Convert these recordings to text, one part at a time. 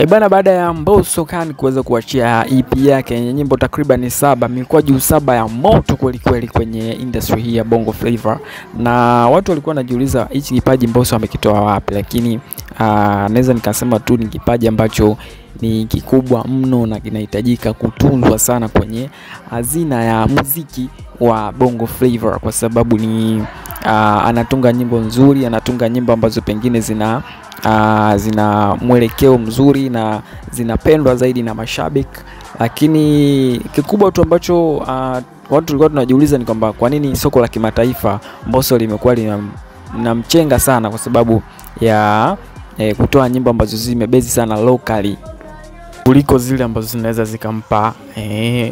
Bana, baada ya Mbosso Khan kuweza kuachia EP yake yenye nyimbo takriban 7, mikwaju 7 ya moto kweli kweli kwenye industry hii ya Bongo Flava, na watu walikuwa wanajiuliza hichi kipaji Mbosso amekitoa wapi, lakini naweza nikasema tu ni kipaji ambacho ni kikubwa mno na kinahitajika kutunzwa sana kwenye hazina ya muziki wa Bongo Flava, kwa sababu ni anatunga nyimbo nzuri, anatunga nyimbo ambazo pengine zina mwelekeo mzuri na zinapendwa zaidi na mashabiki. Lakini kikubwa tu ambacho watu tulikuwa tunajiuliza ni kwamba kwa nini soko la kimataifa Mbosso limekuwa linamchenga sana, kwa sababu ya kutoa nyimbo ambazo zimebezi sana locally kuliko zile ambazo zinaweza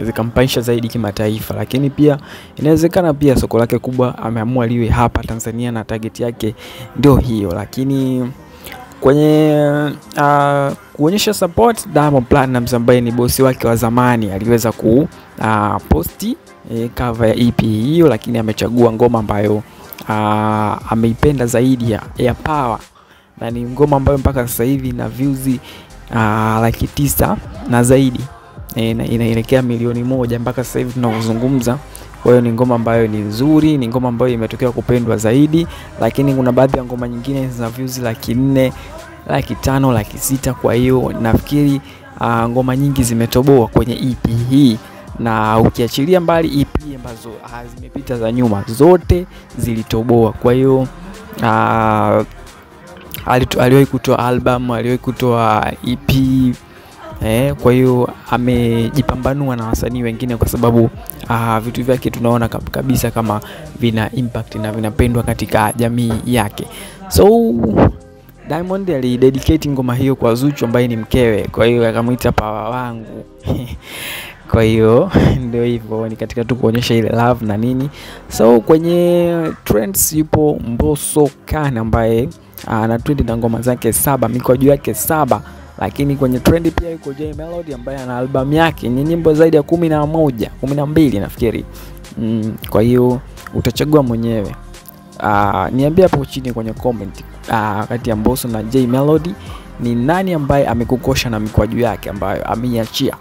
zikampaisha zaidi kimataifa. Lakini pia inawezekana pia soko lake kubwa ameamua liwe hapa Tanzania na target yake ndio hiyo. Lakini kwenye kuonyesha support, Diamond Platnumz ambaye ni bosi wake wa zamani aliweza posti cover ya EP hiyo, lakini amechagua ngoma ambayo ameipenda zaidi ya Power, na ni ngoma ambayo mpaka sasa hivi na views 900,000 na zaidi, inaelekea milioni 1 mpaka sasa hivi tunazungumza. Kwa hiyo ni ngoma ambayo ni nzuri, ni ngoma ambayo imetokea kupendwa zaidi. Lakini kuna baadhi ya ngoma nyingine zina views 400,000, 500,000, 600,000. Kwa hiyo nafikiri ngoma nyingi zimetoboa kwenye EP hii, na ukiachilia mbali EP ambazo zimepita za nyuma, zote zilitoboa. Kwa hiyo aliwahi kutoa album, aliwahi kutoa EP. Kwa hiyo amejipambanua na wasanii wengine, kwa sababu vitu vyake tunaona kabisa kama vina impact na vinapendwa katika jamii yake. So Diamond alidedicate ngoma hiyo kwa Zuchu ambaye ni mkewe, kwa hiyo akamuita Power wangu. Kwa hiyo ndio hivyo, ni katika tu kuonyesha ile love na nini. So kwenye trends yupo Mbosso Khan ambaye ana trend na ngoma zake 7, mikwaju yake 7. Lakini kwenye trend pia yuko Jay Melody ambaye ana album yake ni nyimbo zaidi ya 11, 12 nafikiri. Kwa hiyo utachagua mwenyewe. Niambie hapo chini kwenye comment kati ya Mbosso na Jay Melody ni nani ambaye amekukosha na mikwaju yake ambayo ameiachia.